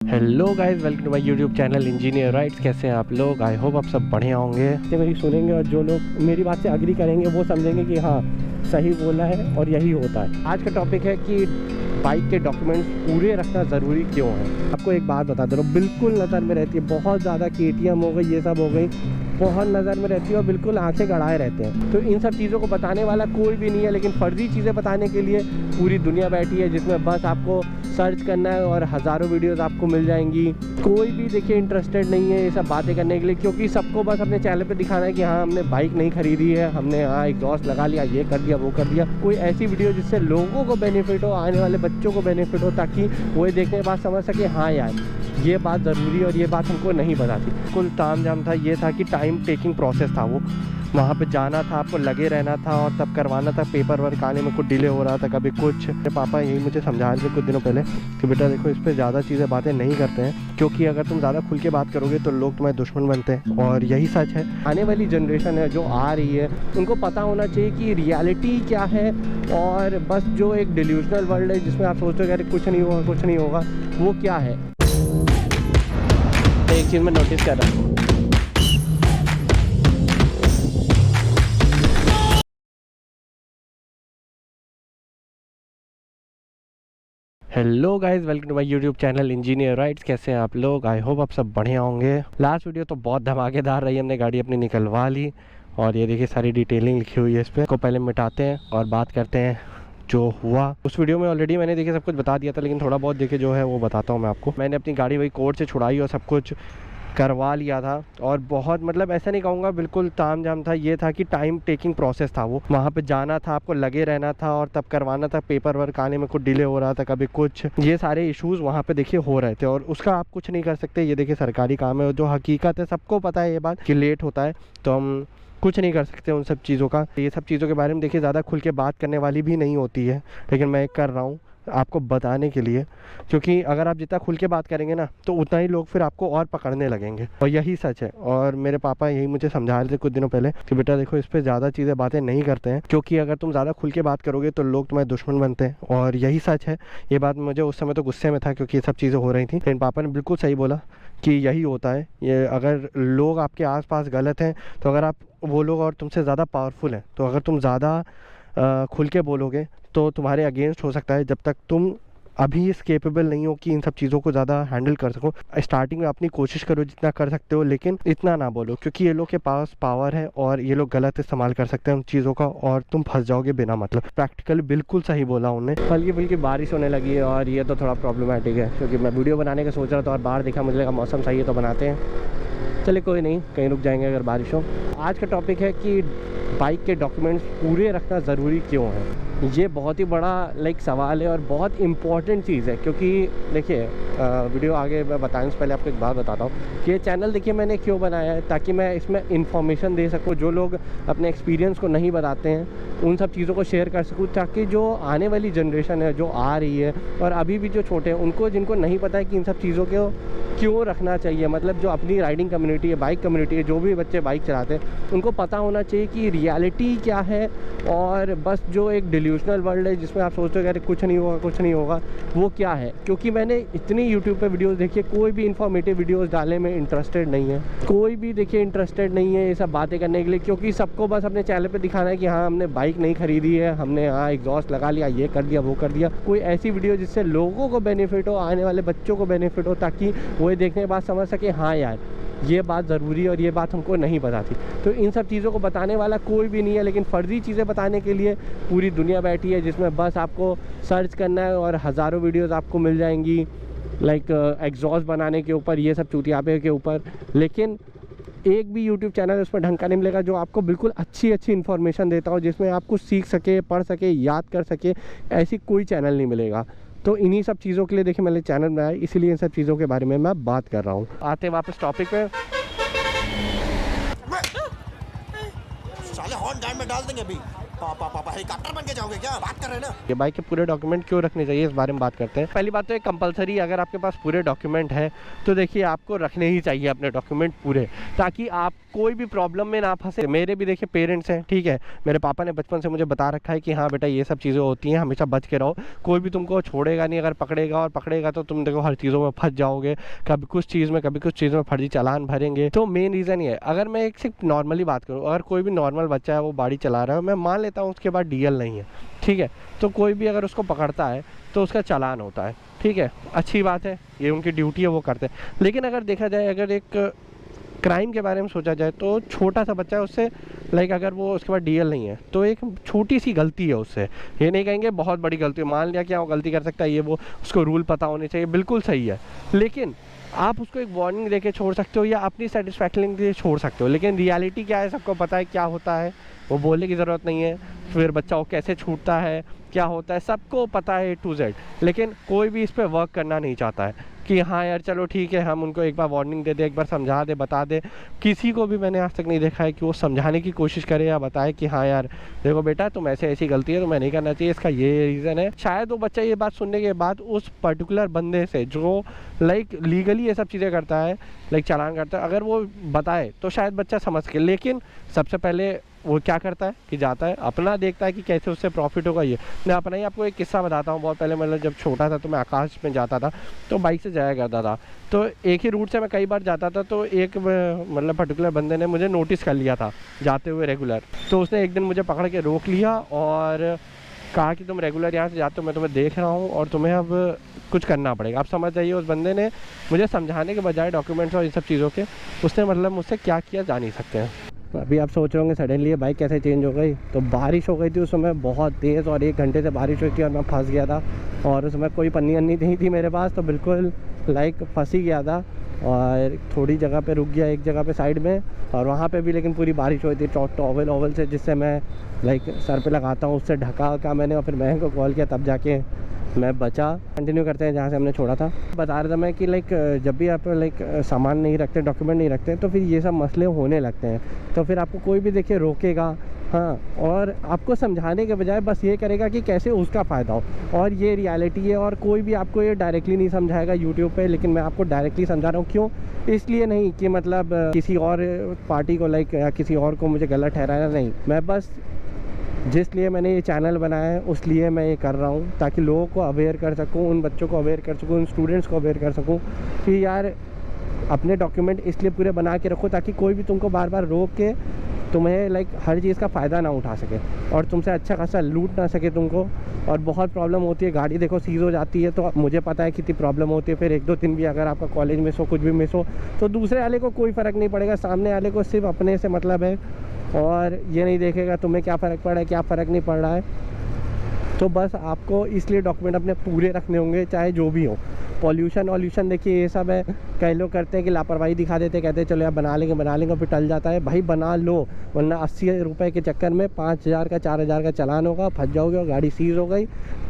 Hello guys, welcome to my YouTube channel engineer writes. कैसे हैं आप लोग? आई होप आप सब बढ़िया होंगे। मेरी सुनेंगे और जो लोग मेरी बात से एग्री करेंगे वो समझेंगे कि हाँ सही बोला है और यही होता है। आज का टॉपिक है कि बाइक के डॉक्यूमेंट्स पूरे रखना ज़रूरी क्यों है। आपको एक बात बता दे रहा हूँ, बिल्कुल नज़र में रहती है। बहुत ज़्यादा KTM हो गई, ये सब हो गई, बहुत नज़र में रहती है और बिल्कुल आंखें गड़ाए रहते हैं। तो इन सब चीज़ों को बताने वाला कोई भी नहीं है, लेकिन फर्जी चीज़ें बताने के लिए पूरी दुनिया बैठी है, जिसमें बस आपको सर्च करना है और हज़ारों वीडियोस आपको मिल जाएंगी। कोई भी देखिए इंटरेस्टेड नहीं है ये सब बातें करने के लिए, क्योंकि सबको बस अपने चैनल पे दिखाना है कि हाँ हमने बाइक नहीं खरीदी है, हमने हाँ एग्जॉस्ट लगा लिया, ये कर दिया वो कर दिया। कोई ऐसी वीडियो जिससे लोगों को बेनिफिट हो, आने वाले बच्चों को बेनिफिट हो, ताकि वो ये देखने के बाद समझ सके हाँ यार ये बात ज़रूरी और ये बात हमको नहीं पता थी। कुल ताम झाम था, ये था कि टाइम टेकिंग प्रोसेस था। वो वहाँ पे जाना था, आपको लगे रहना था और तब करवाना था। पेपर वर्क आने में कुछ डिले हो रहा था, कभी कुछ। मेरे पापा यही मुझे समझा रहे थे कुछ दिनों पहले कि बेटा देखो, इस पर ज़्यादा चीज़ें बातें नहीं करते हैं, क्योंकि अगर तुम ज़्यादा खुल के बात करोगे तो लोग तुम्हारे दुश्मन बनते हैं। और यही सच है। आने वाली जनरेशन है जो आ रही है, उनको पता होना चाहिए कि रियलिटी क्या है, और बस जो एक डिल्यूजनल वर्ल्ड है जिसमें आप सोचते हो कि कुछ नहीं होगा कुछ नहीं होगा, वो क्या है। एक चीज़ मैं नोटिस कर रहा हूँ, hello guys, welcome to my YouTube channel engineer writes. कैसे हैं आप लोग? आई होप आप सब बढ़िया होंगे। लास्ट वीडियो तो बहुत धमाकेदार रही, हमने गाड़ी अपनी निकलवा ली और ये देखिए सारी डिटेलिंग लिखी हुई है इस पर। को पहले मिटाते हैं और बात करते हैं जो हुआ। उस वीडियो में ऑलरेडी मैंने देखिए सब कुछ बता दिया था, लेकिन थोड़ा बहुत देखिए जो है वो बताता हूँ मैं आपको। मैंने अपनी गाड़ी वही कोर्ट से छुड़ाई और सब कुछ करवा लिया था, और बहुत मतलब ऐसा नहीं कहूँगा बिल्कुल ताम झाम था। ये था कि टाइम टेकिंग प्रोसेस था। वो वहाँ पे जाना था, आपको लगे रहना था और तब करवाना था। पेपर वर्क आने में कुछ डिले हो रहा था, कभी कुछ। ये सारे इश्यूज़ वहाँ पे देखिए हो रहे थे और उसका आप कुछ नहीं कर सकते। ये देखिए सरकारी काम है, जो हकीकत है सबको पता है ये बात कि लेट होता है, तो हम कुछ नहीं कर सकते उन सब चीज़ों का। ये सब चीज़ों के बारे में देखिए ज़्यादा खुल के बात करने वाली भी नहीं होती है, लेकिन मैं कर रहा हूँ आपको बताने के लिए, क्योंकि अगर आप जितना खुल के बात करेंगे ना तो उतना ही लोग फिर आपको और पकड़ने लगेंगे, और यही सच है। और मेरे पापा यही मुझे समझा रहे थे कुछ दिनों पहले कि बेटा देखो, इस पर ज़्यादा चीज़ें बातें नहीं करते हैं, क्योंकि अगर तुम ज़्यादा खुल के बात करोगे तो लोग तुम्हारे दुश्मन बनते हैं। और यही सच है। ये बात मुझे उस समय तो गुस्से में था क्योंकि ये सब चीज़ें हो रही थी, लेकिन पापा ने बिल्कुल सही बोला कि यही होता है। ये अगर लोग आपके आसपास गलत हैं, तो अगर आप वो लोग और तुमसे ज़्यादा पावरफुल हैं, तो अगर तुम ज़्यादा खुल के बोलोगे तो तुम्हारे अगेंस्ट हो सकता है। जब तक तुम अभी इस केपेबल नहीं हो कि इन सब चीज़ों को ज़्यादा हैंडल कर सको, स्टार्टिंग में अपनी कोशिश करो जितना कर सकते हो, लेकिन इतना ना बोलो, क्योंकि ये लोग के पास पावर है और ये लोग गलत इस्तेमाल कर सकते हैं उन चीज़ों का, और तुम फंस जाओगे बिना मतलब। प्रैक्टिकली बिल्कुल सही बोला उन्होंने। हल्की फुल्की बारिश होने लगी है और ये तो थोड़ा प्रॉब्लमेटिक है, क्योंकि मैं वीडियो बनाने का सोच रहा था और बाहर देखा, मुझे लगा मौसम सही है तो बनाते हैं। चलिए कोई नहीं, कहीं रुक जाएंगे अगर बारिश हो। आज का टॉपिक है कि बाइक के डॉक्यूमेंट्स पूरे रखना ज़रूरी क्यों है। ये बहुत ही बड़ा सवाल है और बहुत इम्पॉर्टेंट चीज़ है, क्योंकि देखिए वीडियो आगे मैं बताने से पहले आपको एक बात बताता हूँ कि ये चैनल देखिए मैंने क्यों बनाया है, ताकि मैं इसमें इन्फॉर्मेशन दे सकूँ। जो लोग अपने एक्सपीरियंस को नहीं बताते हैं उन सब चीज़ों को शेयर कर सकूँ, ताकि जो आने वाली जनरेशन है जो आ रही है और अभी भी जो छोटे हैं उनको, जिनको नहीं पता है कि इन सब चीज़ों को क्यों रखना चाहिए, मतलब जो अपनी राइडिंग कम्युनिटी है, बाइक कम्युनिटी है, जो भी बच्चे बाइक चलाते हैं उनको पता होना चाहिए कि रियलिटी क्या है, और बस जो एक डिल्यूजनल वर्ल्ड है जिसमें आप सोचते हो कि कुछ नहीं होगा कुछ नहीं होगा, वो क्या है। क्योंकि मैंने इतनी यूट्यूब पे वीडियोस देखी, कोई भी इन्फॉर्मेटिव वीडियोस डालने में इंटरेस्टेड नहीं है, कोई भी देखिए इंटरेस्टेड नहीं है ये सब बातें करने के लिए, क्योंकि सबको बस अपने चैनल पे दिखाना है कि हाँ हमने बाइक नहीं खरीदी है, हमने हाँ एग्जॉस्ट लगा लिया, ये कर दिया वो कर दिया। कोई ऐसी वीडियो जिससे लोगों को बेनिफिट हो, आने वाले बच्चों को बेनिफिट हो, ताकि वो देखने के बाद समझ सके हाँ यार ये बात ज़रूरी है और ये बात हमको नहीं पता थी। तो इन सब चीज़ों को बताने वाला कोई भी नहीं है, लेकिन फर्जी चीज़ें बताने के लिए पूरी दुनिया बैठी है, जिसमें बस आपको सर्च करना है और हज़ारों वीडियोस आपको मिल जाएंगी एग्जॉस्ट बनाने के ऊपर, ये सब चूतियापे के ऊपर। लेकिन एक भी यूट्यूब चैनल उस पर ढंग का नहीं मिलेगा जो आपको बिल्कुल अच्छी इन्फॉर्मेशन देता हो, जिसमें आप कुछ सीख सके, पढ़ सके, याद कर सके। ऐसी कोई चैनल नहीं मिलेगा। तो इन्हीं सब चीज़ों के लिए देखिए मैंने चैनल बनाया, इसीलिए इन सब चीज़ों के बारे में मैं बात कर रहा हूँ। आते हैं वापस टॉपिक पे। साले हॉर्न टाइम में डाल देंगे अभी। पापा हेलीकॉप्टर बन के जाओगे क्या? बात कर रहे हैं ना। ये बाइक के पूरे डॉक्यूमेंट क्यों रखने चाहिए, इस बारे में बात करते हैं। पहली बात तो एक कंपलसरी, अगर आपके पास पूरे डॉक्यूमेंट है तो देखिए आपको रखने ही चाहिए अपने डॉक्यूमेंट पूरे, ताकि आप कोई भी प्रॉब्लम में ना फंसे। मेरे भी देखिए पेरेंट्स हैं, ठीक है, मेरे पापा ने बचपन से मुझे बता रखा है कि हाँ बेटा ये सब चीज़ें होती हैं, हमेशा बच के रहो, कोई भी तुमको छोड़ेगा नहीं, अगर पकड़ेगा और पकड़ेगा तो तुम देखो हर चीज़ों में फंस जाओगे, कभी कुछ चीज़ में कभी कुछ चीज़ में फर्जी चालान भरेंगे। तो मेन रीज़न ये है। अगर मैं एक सिर्फ नॉर्मली बात करूँ, अगर कोई भी नॉर्मल बच्चा है वो गाड़ी चला रहा है, मैं मान लेता हूँ उसके बाद डीएल नहीं है, ठीक है, तो कोई भी अगर उसको पकड़ता है तो उसका चालान होता है, ठीक है, अच्छी बात है, ये उनकी ड्यूटी है, वो करते हैं। लेकिन अगर देखा जाए, अगर एक क्राइम के बारे में सोचा जाए तो छोटा सा बच्चा है, उससे लाइक अगर वो उसके बाद डीएल नहीं है तो एक छोटी सी गलती है उससे, ये नहीं कहेंगे बहुत बड़ी गलती है, मान लिया कि वो गलती कर सकता है, ये वो उसको रूल पता होने चाहिए, बिल्कुल सही है, लेकिन आप उसको एक वार्निंग देके छोड़ सकते हो या अपनी सेटिस्फैक्शन के लिए छोड़ सकते हो। लेकिन रियलिटी क्या है, सबको पता है क्या होता है, वो बोलने की ज़रूरत नहीं है। फिर बच्चा वो कैसे छूटता है, क्या होता है, सबको पता है A to Z, लेकिन कोई भी इस पर वर्क करना नहीं चाहता है कि हाँ यार चलो ठीक है, हम उनको एक बार वार्निंग दे दे, एक बार समझा दे, बता दे। किसी को भी मैंने आज तक नहीं देखा है कि वो समझाने की कोशिश करे या बताए कि हाँ यार देखो बेटा तुम ऐसी गलती है, तुम्हें नहीं करना चाहिए, इसका ये रीज़न है। शायद वो बच्चा ये बात सुनने के बाद उस पर्टिकुलर बंदे से जो लाइक लीगली ये सब चीज़ें करता है, लाइक चालान करता है, अगर वो बताए तो शायद बच्चा समझ के। लेकिन सबसे पहले वो क्या करता है कि जाता है अपना देखता है कि कैसे उससे प्रॉफिट होगा। ये मैं अपना ही आपको एक किस्सा बताता हूँ। बहुत पहले मतलब जब छोटा था तो मैं आकाश में जाता था, तो बाइक से जाया करता था, तो एक ही रूट से मैं कई बार जाता था। तो एक मतलब पर्टिकुलर बंदे ने मुझे नोटिस कर लिया था जाते हुए रेगुलर, तो उसने एक दिन मुझे पकड़ के रोक लिया और कहा कि तुम रेगुलर यहाँ से जाते हो, मैं तुम्हें देख रहा हूँ और तुम्हें अब कुछ करना पड़ेगा। आप समझ जाइए उस बंदे ने मुझे समझाने के बजाय डॉक्यूमेंट्स और इन सब चीज़ों के, उसने मतलब मुझसे क्या किया जान ही सकते हैं। अभी आप सोच रहे होंगे सडनली ये बाइक कैसे चेंज हो गई, तो बारिश हो गई थी उस समय बहुत तेज़ और 1 घंटे से बारिश हुई थी और मैं फंस गया था और उस समय कोई पन्नी अन्नी नहीं थी मेरे पास, तो बिल्कुल लाइक फंस ही गया था और थोड़ी जगह पे रुक गया एक जगह पे साइड में, और वहाँ पे भी लेकिन पूरी बारिश हुई थी टॉवल ओवल से जिससे मैं लाइक सर पे लगाता हूँ, उससे ढका का मैंने और फिर महंग को कॉल किया तब जाके मैं बचा। कंटिन्यू करते हैं जहाँ से हमने छोड़ा था। बता रहा था मैं कि लाइक जब भी आप लाइक सामान नहीं रखते, डॉक्यूमेंट नहीं रखते, तो फिर ये सब मसले होने लगते हैं। तो फिर आपको कोई भी देखिए रोकेगा, हाँ, और आपको समझाने के बजाय बस ये करेगा कि कैसे उसका फ़ायदा हो, और ये रियलिटी है। और कोई भी आपको ये डायरेक्टली नहीं समझाएगा यूट्यूब पे, लेकिन मैं आपको डायरेक्टली समझा रहा हूँ। क्यों? इसलिए नहीं कि मतलब किसी और पार्टी को लाइक या किसी और को मुझे गलत ठहराना, नहीं, मैं बस जिस लिए मैंने ये चैनल बनाया है उस लिए मैं ये कर रहा हूँ, ताकि लोगों को अवेयर कर सकूँ, उन बच्चों को अवेयर कर सकूँ, उन स्टूडेंट्स को अवेयर कर सकूँ कि यार अपने डॉक्यूमेंट इसलिए पूरे बना के रखो ताकि कोई भी तुमको बार बार रोक के तुम्हें लाइक हर चीज़ का फ़ायदा ना उठा सके और तुमसे अच्छा खासा लूट ना सके तुमको। और बहुत प्रॉब्लम होती है, गाड़ी देखो सीज़ हो जाती है, तो मुझे पता है कितनी प्रॉब्लम होती है। फिर 1-2 दिन भी अगर आपका कॉलेज मिस हो, कुछ भी मिस हो, तो दूसरे वाले को कोई फ़र्क नहीं पड़ेगा, सामने वाले को सिर्फ अपने से मतलब है और ये नहीं देखेगा तुम्हें क्या फ़र्क पड़ रहा है, क्या फ़र्क नहीं पड़ रहा है। तो बस आपको इसलिए डॉक्यूमेंट अपने पूरे रखने होंगे, चाहे जो भी हो। पॉल्यूशन वॉल्यूशन देखिए ये सब है, कई लोग करते हैं कि लापरवाही दिखा देते हैं, कहते हैं चलो यार बना लेंगे फिर टल जाता है। भाई बना लो, वरना 80 रुपये के चक्कर में 5000 का 4000 का चालान होगा, फंस जाओगे और गाड़ी सीज हो गई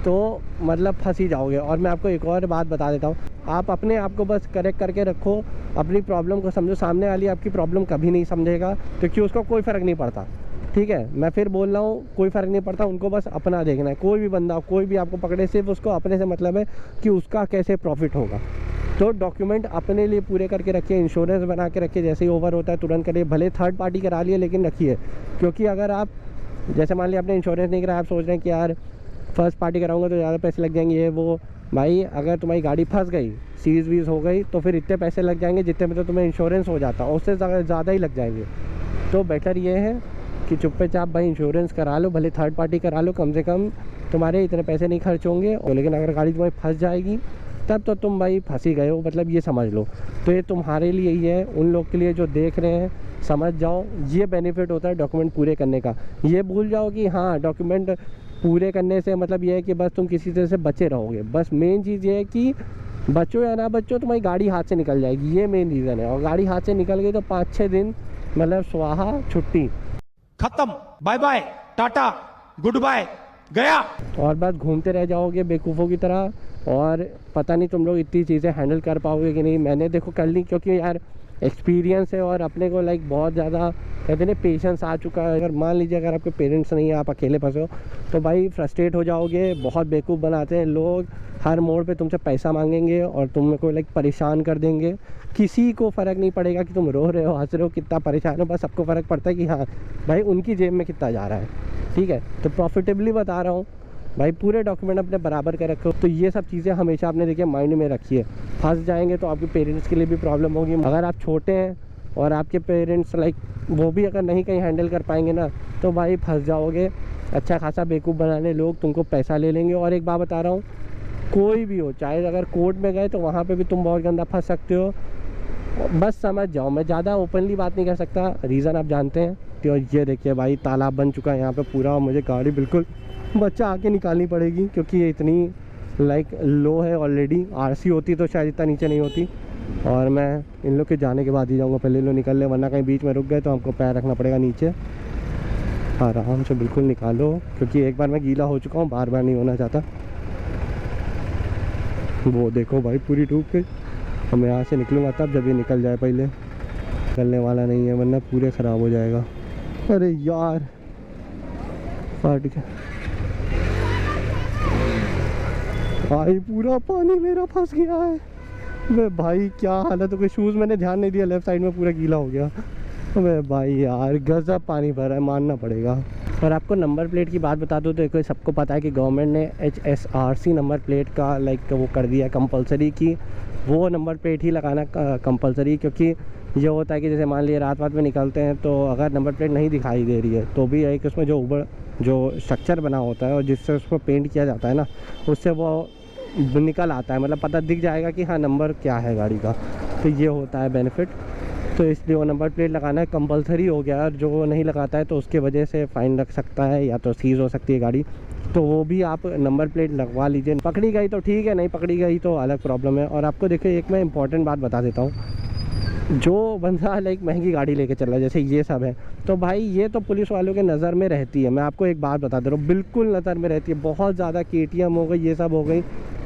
तो मतलब फंस ही जाओगे। और मैं आपको एक और बात बता देता हूँ, आप अपने आप को बस करेक्ट करके रखो, अपनी प्रॉब्लम को समझो। सामने वाली आपकी प्रॉब्लम कभी नहीं समझेगा क्योंकि उसको कोई फ़र्क नहीं पड़ता, ठीक है। मैं फिर बोल रहा हूँ, कोई फ़र्क नहीं पड़ता, उनको बस अपना देखना है। कोई भी बंदा, कोई भी आपको पकड़े, सिर्फ उसको अपने से मतलब है कि उसका कैसे प्रॉफिट होगा। तो डॉक्यूमेंट अपने लिए पूरे करके रखिए, इंश्योरेंस बना के रखिए, जैसे ही ओवर होता है तुरंत करिए, भले थर्ड पार्टी करा लिए लेकिन रखिए। क्योंकि अगर आप जैसे मान लिया आपने इंश्योरेंस नहीं कराया, आप सोच रहे हैं कि यार फर्स्ट पार्टी कराऊंगा तो ज़्यादा पैसे लग जाएंगे, ये वो। भाई अगर तुम्हारी गाड़ी फंस गई, सीज वीज हो गई, तो फिर इतने पैसे लग जाएंगे जितने में तो तुम्हें इंश्योरेंस हो जाता, उससे ज़्यादा ही लग जाएंगे। तो बेटर ये है कि चुप्पे चाप भाई इंश्योरेंस करा लो, भले थर्ड पार्टी करा लो, कम से कम तुम्हारे इतने पैसे नहीं खर्च होंगे। लेकिन अगर गाड़ी तुम्हारी फंस जाएगी तब तो तुम भाई फंस ही गए हो, मतलब ये समझ लो। तो ये तुम्हारे लिए ही है, उन लोग के लिए जो देख रहे हैं समझ जाओ, ये बेनिफिट होता है डॉक्यूमेंट पूरे करने का। ये भूल जाओ कि हाँ डॉक्यूमेंट पूरे करने से मतलब ये है कि बस तुम किसी तरह से बचे रहोगे। बस मेन चीज़ ये है कि बचो या ना बचो, तुम्हारी गाड़ी हाथ से निकल जाएगी, ये मेन रीज़न है। और गाड़ी हाथ से निकल गई तो 5-6 दिन मतलब स्वाहा, छुट्टी खत्म, bye bye, tata, goodbye, गया। और बस घूमते रह जाओगे बेवकूफ़ों की तरह, और पता नहीं तुम लोग इतनी चीज़ें हैंडल कर पाओगे कि नहीं। मैंने देखो कर ली, क्योंकि यार एक्सपीरियंस है और अपने को लाइक बहुत ज़्यादा इतने पेशेंस आ चुका है। अगर मान लीजिए अगर आपके पेरेंट्स नहीं है, आप अकेले फंसे हो, तो भाई फ्रस्ट्रेट हो जाओगे। बहुत बेवकूफ़ बनाते हैं लोग, हर मोड़ पे तुमसे पैसा मांगेंगे और तुम को लाइक परेशान कर देंगे। किसी को फ़र्क नहीं पड़ेगा कि तुम रो रहे हो, हंस रहे हो, कितना परेशान हो, बस सबको फ़र्क पड़ता है कि हाँ भाई उनकी जेब में कितना जा रहा है। ठीक है, तो प्रॉफिटेबली बता रहा हूँ भाई, पूरे डॉक्यूमेंट अपने बराबर कर रखो। तो ये सब चीज़ें हमेशा आपने देखिए माइंड में रखिए। फंस जाएंगे तो आपके पेरेंट्स के लिए भी प्रॉब्लम होगी। अगर आप छोटे हैं और आपके पेरेंट्स लाइक वो भी अगर नहीं कहीं हैंडल कर पाएंगे ना, तो भाई फंस जाओगे। अच्छा खासा बेवकूफ़ बनाने लोग तुमको पैसा ले लेंगे। और एक बात बता रहा हूँ, कोई भी हो, चाहे अगर कोर्ट में गए तो वहाँ पे भी तुम बहुत गंदा फंस सकते हो। बस समझ जाओ, मैं ज़्यादा ओपनली बात नहीं कर सकता, रीज़न आप जानते हैं। तो ये देखिए भाई तालाब बन चुका है यहाँ पे पूरा, और मुझे गाड़ी बिल्कुल बच्चा आके निकालनी पड़ेगी क्योंकि ये इतनी लाइक लो है ऑलरेडी। आरसी होती तो शायद इतना नीचे नहीं होती। और मैं इन लोग के जाने के बाद ही जाऊँगा, पहले लोग निकल ले, वरना कहीं बीच में रुक गए तो हमको पैर रखना पड़ेगा नीचे। आराम से बिल्कुल निकालो, क्योंकि एक बार मैं गीला हो चुका हूँ, बार बार नहीं होना चाहता। वो देखो भाई पूरी डूब गई। और मैं यहाँ से निकलूँगा तब जब ये निकल जाए, पहले निकलने वाला नहीं है वरना पूरे ख़राब हो जाएगा। अरे यार फट गया भाई, पूरा पानी मेरा फंस गया है। वे भाई क्या हालत हो गई, शूज़ मैंने ध्यान नहीं दिया, लेफ़्ट साइड में पूरा गीला हो गया। वे भाई यार गज़ब पानी भरा है, मानना पड़ेगा। और आपको नंबर प्लेट की बात बता दूँ तो देखो सबको पता है कि गवर्नमेंट ने HSRC नंबर प्लेट का लाइक वो कर दिया कंपलसरी, कि वो नंबर प्लेट ही लगाना कंपलसरी। क्योंकि ये होता है कि जैसे मान लिए रात में निकलते हैं तो अगर नंबर प्लेट नहीं दिखाई दे रही है तो भी एक उसमें जो स्ट्रक्चर बना होता है और जिससे उसको पेंट किया जाता है ना, उससे वो निकल आता है, मतलब पता दिख जाएगा कि हाँ नंबर क्या है गाड़ी का। तो ये होता है बेनिफिट। तो इसलिए वो नंबर प्लेट लगाना कंपलसरी हो गया। और जो नहीं लगाता है तो उसके वजह से फ़ाइन लग सकता है या तो सीज़ हो सकती है गाड़ी। तो वो भी आप नंबर प्लेट लगवा लीजिए। पकड़ी गई तो ठीक है, नहीं पकड़ी गई तो अलग प्रॉब्लम है। और आपको देखिए एक मैं इंपॉर्टेंट बात बता देता हूँ, जो बंदा लाइक महंगी गाड़ी लेके चल रहा है जैसे ये सब है, तो भाई ये तो पुलिस वालों के नज़र में रहती है। मैं आपको एक बात बता दे रहा हूँ, बिल्कुल नज़र में रहती है। बहुत ज़्यादा KTM हो गई, ये सब हो गई,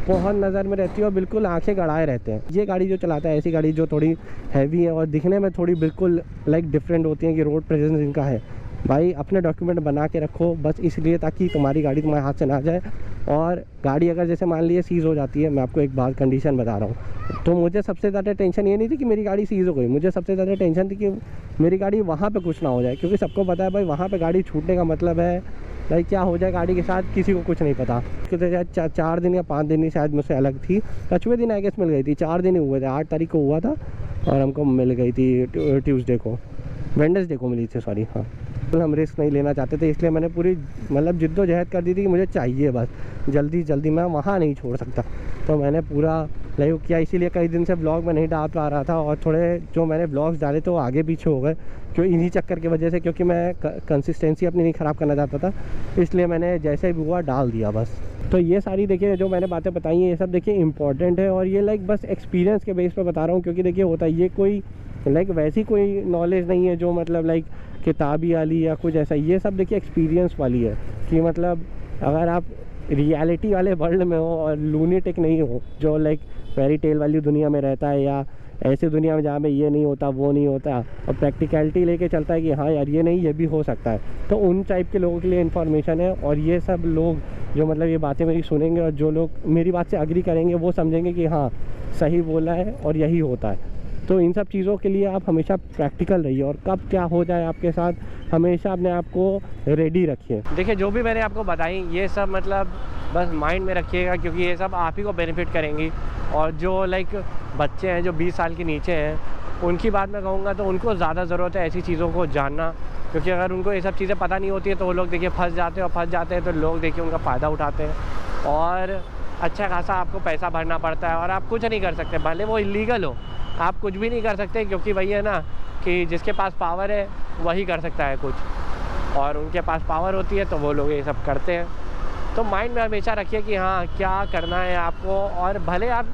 बहुत नज़र में रहती है और बिल्कुल आंखें गड़ाए रहते हैं। ये गाड़ी जो चलाता है ऐसी गाड़ी जो थोड़ी हैवी है और दिखने में थोड़ी बिल्कुल लाइक डिफरेंट होती है कि रोड प्रेजेंस इनका है। भाई अपने डॉक्यूमेंट बना के रखो, बस इसलिए ताकि तुम्हारी गाड़ी तुम्हारे हाथ से ना जाए। और गाड़ी अगर जैसे मान लीजिए सीज़ हो जाती है, मैं आपको एक बात कंडीशन बता रहा हूँ, तो मुझे सबसे ज़्यादा टेंशन ये नहीं थी कि मेरी गाड़ी सीज़ हो गई, मुझे सबसे ज़्यादा टेंशन थी कि मेरी गाड़ी वहाँ पे कुछ ना हो जाए। क्योंकि सबको पता है भाई वहाँ पे गाड़ी छूटने का मतलब है भाई क्या हो जाए गाड़ी के साथ, किसी को कुछ नहीं पता। क्योंकि शायद 4 दिन या 5 दिन ही शायद मुझसे अलग थी, 5वें दिन आई गेस मिल गई थी। 4 दिन ही हुए थे, 8 तारीख को हुआ था और हमको मिल गई थी ट्यूसडे को, वेडनेसडे को मिली थी, सॉरी। हाँ, हम रिस्क नहीं लेना चाहते थे, इसलिए मैंने पूरी मतलब जिद्दोजहद कर दी थी कि मुझे चाहिए बस जल्दी, मैं वहाँ नहीं छोड़ सकता। तो मैंने पूरा लाइव किया, इसीलिए कई दिन से ब्लॉग में नहीं डाल पा रहा था। और थोड़े जो मैंने ब्लॉग्स डाले तो आगे पीछे हो गए क्यों, इन्हीं चक्कर की वजह से, क्योंकि मैं कंसिस्टेंसी अपनी नहीं ख़राब करना चाहता था, इसलिए मैंने जैसे भी हुआ डाल दिया बस। तो ये सारी देखिए जो मैंने बातें बताई हैं ये सब देखिए इंपॉर्टेंट है। और ये लाइक बस एक्सपीरियंस के बेस पे बता रहा हूँ, क्योंकि देखिए होता है ये कोई लाइक वैसी कोई नॉलेज नहीं है जो मतलब लाइक किताबी वाली या कुछ ऐसा। ये सब देखिए एक्सपीरियंस वाली है कि मतलब अगर आप रियलिटी वाले वर्ल्ड में हो और लूनेटिक नहीं हो जो लाइक फेरी टेल वाली दुनिया में रहता है, या ऐसी दुनिया में जहाँ पे ये नहीं होता वो नहीं होता और प्रैक्टिकलिटी लेके चलता है कि हाँ यार ये नहीं ये भी हो सकता है, तो उन टाइप के लोगों के लिए इन्फॉर्मेशन है। और ये सब लोग जो मतलब ये बातें मेरी सुनेंगे और जो लोग मेरी बात से अग्री करेंगे वो समझेंगे कि हाँ सही बोला है और यही होता है। तो इन सब चीज़ों के लिए आप हमेशा प्रैक्टिकल रहिए और कब क्या हो जाए आपके साथ हमेशा अपने आप को रेडी रखिए। देखिए जो भी मैंने आपको बताई ये सब मतलब बस माइंड में रखिएगा, क्योंकि ये सब आप ही को बेनिफिट करेंगी। और जो लाइक बच्चे हैं जो 20 साल के नीचे हैं उनकी बात मैं कहूँगा तो उनको ज़्यादा ज़रूरत है ऐसी चीज़ों को जानना, क्योंकि अगर उनको ये सब चीज़ें पता नहीं होती है तो वो लोग देखिए फंस जाते हैं, और फंस जाते हैं तो लोग देखिए उनका फ़ायदा उठाते हैं और अच्छा खासा आपको पैसा भरना पड़ता है और आप कुछ नहीं कर सकते, भले वो इलीगल हो, आप कुछ भी नहीं कर सकते, क्योंकि वही है ना कि जिसके पास पावर है वही कर सकता है कुछ, और उनके पास पावर होती है तो वो लोग ये सब करते हैं। तो माइंड में हमेशा रखिए कि हाँ क्या करना है आपको, और भले आप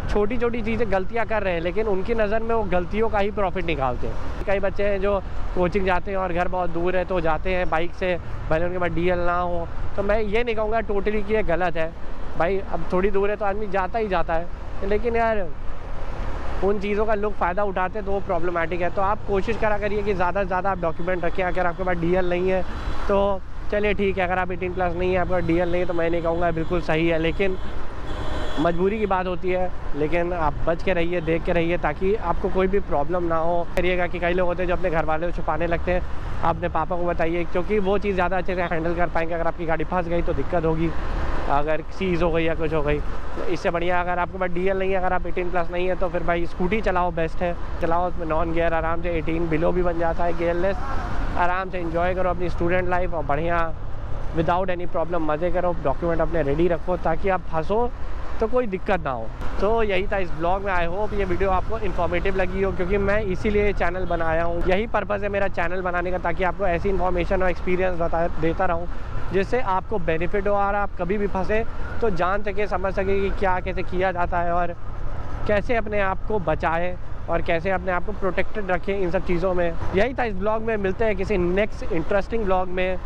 छोटी छोटी चीज़ें गलतियाँ कर रहे हैं लेकिन उनकी नज़र में वो गलतियों का ही प्रॉफिट निकालते हैं। कई बच्चे हैं जो कोचिंग जाते हैं और घर बहुत दूर है तो जाते हैं बाइक से, भले उनके पास DL ना हो। तो मैं ये नहीं कहूँगा टोटली कि ये गलत है भाई, अब थोड़ी दूर है तो आदमी जाता ही जाता है, लेकिन यार उन चीज़ों का लोग फ़ायदा उठाते हैं तो वो प्रॉब्लमेटिक है। तो आप कोशिश करा करिए कि ज़्यादा से ज़्यादा आप डॉक्यूमेंट रखें। अगर आपके पास DL नहीं है तो चलिए ठीक है, अगर आप 18+ नहीं है, आपका DL नहीं है, तो मैं नहीं कहूँगा बिल्कुल सही है, लेकिन मजबूरी की बात होती है। लेकिन आप बच के रहिए, देख के रहिए, ताकि आपको कोई भी प्रॉब्लम ना हो। करिएगा कि कई लोग होते हैं जो अपने घर वाले को छुपाने लगते हैं, आप अपने पापा को बताइए, क्योंकि वो चीज़ ज़्यादा अच्छे से हैंडल कर पाएंगे। अगर आपकी गाड़ी फंस गई तो दिक्कत होगी, अगर सीज़ हो गई या कुछ हो गई तो इससे बढ़िया अगर आपके पास DL नहीं है, अगर आप 18+ नहीं है, तो फिर भाई स्कूटी चलाओ, बेस्ट है। चलाओ, उसमें नॉन गियर आराम से 18 बिलो भी बन जाता है, गियरलेस। आराम से एंजॉय करो अपनी स्टूडेंट लाइफ और बढ़िया विदाउट एनी प्रॉब्लम मज़े करो। डॉक्यूमेंट अपने रेडी रखो ताकि आप फंसो तो कोई दिक्कत ना हो। तो यही था इस ब्लॉग में। आई होप ये वीडियो आपको इन्फॉर्मेटिव लगी हो, क्योंकि मैं इसीलिए ये चैनल बनाया हूँ। यही पर्पज़ है मेरा चैनल बनाने का, ताकि आपको ऐसी इन्फॉर्मेशन और एक्सपीरियंस देता रहूँ जिससे आपको बेनिफिट हो और आप कभी भी फंसे तो जान सके, समझ सके कि क्या कैसे किया जाता है और कैसे अपने आप को बचाएं और कैसे अपने आप को प्रोटेक्टेड रखें इन सब चीज़ों में। यही था इस ब्लॉग में। मिलते हैं किसी नेक्स्ट इंटरेस्टिंग ब्लॉग में।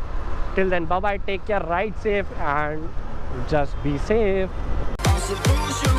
Till then bye bye, take care, ride safe and just be safe. Solution.